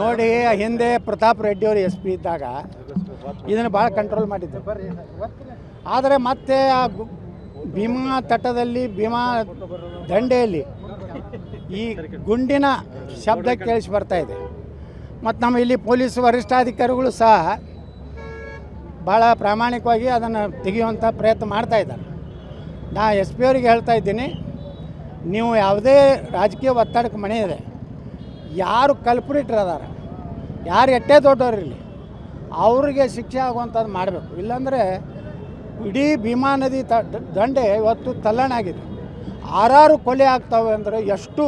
ನೋಡಿ, ಹಿಂದೆ ಪ್ರತಾಪ್ ರೆಡ್ಡಿ ಅವರು SP ಇದ್ದಾಗ ಇದನ್ನು ಭಾಳ ಕಂಟ್ರೋಲ್ ಮಾಡಿದ್ರು. ಆದರೆ ಮತ್ತೆ ಆ ಭೀಮಾ ತಟದಲ್ಲಿ, ಭೀಮಾ ದಂಡೆಯಲ್ಲಿ ಈ ಗುಂಡಿನ ಶಬ್ದ ಕೇಳಿಸಿ ಬರ್ತಾ ಇದೆ. ಮತ್ತು ನಮ್ಮ ಇಲ್ಲಿ ಪೊಲೀಸ್ ವರಿಷ್ಠಾಧಿಕಾರಿಗಳು ಸಹ ಭಾಳ ಪ್ರಾಮಾಣಿಕವಾಗಿ ಅದನ್ನು ತೆಗೆಯುವಂಥ ಪ್ರಯತ್ನ ಮಾಡ್ತಾ ಇದ್ದಾರೆ. ನಾ SP ಅವರಿಗೆ ಹೇಳ್ತಾ ಇದ್ದೀನಿ, ನೀವು ಯಾವುದೇ ರಾಜಕೀಯ ಒತ್ತಡಕ್ಕೆ ಮಣೆ ಇದೆ, ಯಾರು ಕಲ್ಪ್ರಿಟ್ರ್ ಅದಾರ, ಯಾರು ಎಷ್ಟೇ ದೊಡ್ಡವರಿರಲಿ ಅವ್ರಿಗೆ ಶಿಕ್ಷೆ ಆಗುವಂಥದ್ದು ಮಾಡಬೇಕು. ಇಲ್ಲಾಂದರೆ ಇಡೀ ಭೀಮಾ ನದಿ ದಂಡೆ ಇವತ್ತು ತಲ್ಲಣಾಗಿದೆ. 6 ಕೊಲೆ ಆಗ್ತವೆ ಅಂದರೆ ಎಷ್ಟು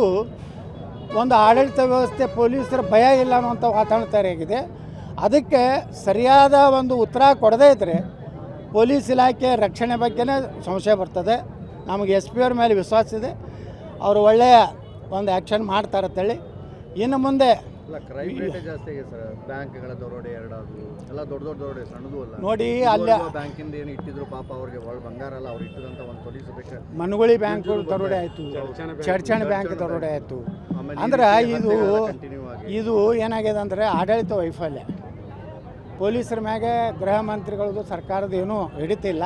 ಒಂದು ಆಡಳಿತ ವ್ಯವಸ್ಥೆ, ಪೊಲೀಸರ ಭಯ ಇಲ್ಲ ಅನ್ನುವಂಥ ವಾತಾವರಣ ತಯಾರಾಗಿದೆ. ಅದಕ್ಕೆ ಸರಿಯಾದ ಒಂದು ಉತ್ತರ ಕೊಡದೇ ಇದ್ದರೆ ಪೊಲೀಸ್ ಇಲಾಖೆ ರಕ್ಷಣೆ ಬಗ್ಗೆನೇ ಸಂಶಯ ಬರ್ತದೆ. ನಮಗೆ SP ಅವ್ರ ಮೇಲೆ ವಿಶ್ವಾಸ ಇದೆ, ಅವರು ಒಳ್ಳೆಯ ಒಂದು ಆ್ಯಕ್ಷನ್ ಮಾಡ್ತಾರಂತೇಳಿ. ಇನ್ನು ಮುಂದೆ ಬ್ಯಾಂಕ್ಗಳ ದರೋಡೆ ಎಲ್ಲ ದೊಡ್ಡ ದರೋಡೆ, ಸಣ್ಣದು ಅಲ್ಲ. ನೋಡಿ, ಅಲ್ಲಿ ಬ್ಯಾಂಕಿಂದ ಏನು ಇಟ್ಟಿದ್ರು ಪಾಪ ಅವ್ರಿಗೆ ಬಂಗಾರ ಅಲ್ಲ, ಅವ್ರು ಇಟ್ಟಿದಂಥ ಒಂದು ಪೊಲೀಸ್ ಮನಗುಳಿ ಬ್ಯಾಂಕ್ ದರೋಡೆ ಆಯಿತು, ಚರ್ಚಣ ಬ್ಯಾಂಕ್ ದರೋಡೆ ಆಯಿತು. ಅಂದ್ರೆ ಇದು ಏನಾಗಿದೆ ಅಂದರೆ ಆಡಳಿತ ವೈಫಲ್ಯ. ಪೊಲೀಸರ ಮ್ಯಾಗೆ ಗೃಹ ಮಂತ್ರಿಗಳದ್ದು ಸರ್ಕಾರದ ಏನೂ ಹಿಡಿತಿಲ್ಲ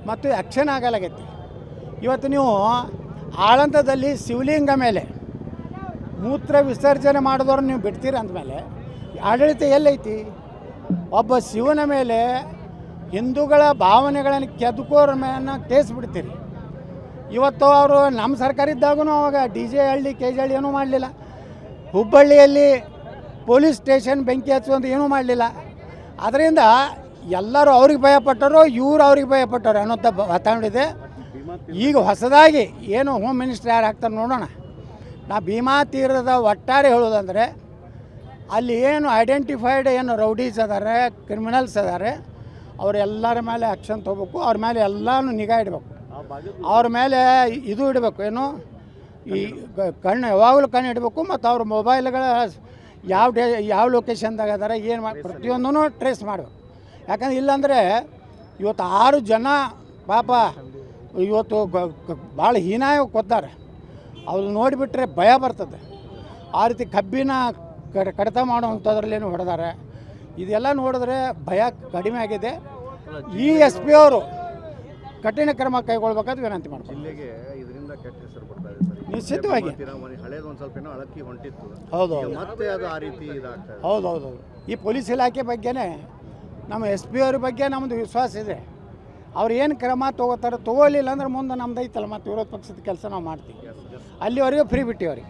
ಮತ್ತು ಆ್ಯಕ್ಷನ್ ಆಗಲಾಗೈತಿ. ಇವತ್ತು ನೀವು ಆಳಂದದಲ್ಲಿ ಶಿವಲಿಂಗ ಮೇಲೆ ಮೂತ್ರ ವಿಸರ್ಜನೆ ಮಾಡಿದವ್ರು ನೀವು ಬಿಡ್ತೀರಿ ಅಂದಮೇಲೆ ಆಡಳಿತ ಎಲ್ಲೈತಿ? ಒಬ್ಬ ಶಿವನ ಮೇಲೆ ಹಿಂದೂಗಳ ಭಾವನೆಗಳನ್ನು ಕೆದಕೋರ ಮೇಲೆ ಕೇಸ್ ಬಿಡ್ತೀರಿ. ಇವತ್ತು ಅವರು ನಮ್ಮ ಸರ್ಕಾರ ಇದ್ದಾಗೂ ಅವಾಗ DJ ಹಳ್ಳಿ KJ ಹಳ್ಳಿ ಏನೂ ಮಾಡಲಿಲ್ಲ. ಹುಬ್ಬಳ್ಳಿಯಲ್ಲಿ ಪೊಲೀಸ್ ಸ್ಟೇಷನ್ ಬೆಂಕಿ ಹಚ್ಚುವಂತ ಏನೂ ಮಾಡಲಿಲ್ಲ. ಅದರಿಂದ ಎಲ್ಲರೂ ಅವ್ರಿಗೆ ಭಯಪಟ್ಟರು, ಇವ್ರು ಅವ್ರಿಗೆ ಭಯಪಟ್ಟರು ಅನ್ನೋಂಥ ವಾತಾವರಣ ಇದೆ. ಈಗ ಹೊಸದಾಗಿ ಏನು ಹೋಮ್ ಮಿನಿಸ್ಟರ್ ಯಾರು ಆಗ್ತಾರೆ ನೋಡೋಣ. ನಾ ಭೀಮಾ ತೀರದ ಒಟ್ಟಾರೆ ಹೇಳೋದಂದರೆ ಅಲ್ಲಿ ಏನು ಐಡೆಂಟಿಫೈಡ್ ಏನು ರೌಡೀಸ್ ಅದಾರೆ, ಕ್ರಿಮಿನಲ್ಸ್ ಅದಾರೆ, ಅವರೆಲ್ಲರ ಮೇಲೆ ಆ್ಯಕ್ಷನ್ ತೊಗೋಬೇಕು. ಅವ್ರ ಮೇಲೆ ಎಲ್ಲನೂ ನಿಗಾ ಇಡಬೇಕು. ಅವ್ರ ಮೇಲೆ ಇದು ಇಡಬೇಕು, ಏನು ಈ ಕಣ್ಣು ಯಾವಾಗಲೂ ಕಣ್ಣು ಇಡಬೇಕು. ಮತ್ತು ಅವ್ರ ಮೊಬೈಲ್ಗಳ ಯಾವ ಲೊಕೇಶನ್ದಾಗ ಅದಾರೆ, ಏನು ಪ್ರತಿಯೊಂದೂ ಟ್ರೇಸ್ ಮಾಡಬೇಕು. ಯಾಕಂದ್ರೆ ಇಲ್ಲಾಂದರೆ ಇವತ್ತು 6 ಜನ ಪಾಪ ಇವತ್ತು ಭಾಳ ಹೀನಾಯ ಕೊತ್ತಾರೆ. ಅವ್ರು ನೋಡಿಬಿಟ್ರೆ ಭಯ ಬರ್ತದೆ. ಆ ರೀತಿ ಕಬ್ಬಿನ ಕಡಿತ ಮಾಡುವಂಥದ್ರಲ್ಲೇನು ಹೊಡೆದಾರೆ. ಇದೆಲ್ಲ ನೋಡಿದ್ರೆ ಭಯ ಕಡಿಮೆ ಆಗಿದೆ. ಈ SP ಅವರು ಕಠಿಣ ಕ್ರಮ ಕೈಗೊಳ್ಬೇಕಾದ್ರೆ ವಿನಂತಿ ಮಾಡ್ತಾರೆ. ನಿಶ್ಚಿತವಾಗಿ ಹೌದೌದು. ಈ ಪೊಲೀಸ್ ಇಲಾಖೆ ಬಗ್ಗೆನೇ ನಮ್ಮ SP ಅವ್ರ ಬಗ್ಗೆ ನಮ್ಮದು ವಿಶ್ವಾಸ ಇದೆ. ಅವ್ರು ಏನು ಕ್ರಮ ತೊಗೋಲಿಲ್ಲ ಅಂದ್ರೆ ಮುಂದೆ ನಮ್ದು ಐತಲ್ಲ, ಮತ್ತು ವಿರೋಧ ಪಕ್ಷದ ಕೆಲಸ ನಾವು ಮಾಡ್ತೀವಿ. ಅಲ್ಲಿವರೆಗೂ ಫ್ರೀ ಬಿಟ್ಟಿವ್ರಿಗೆ.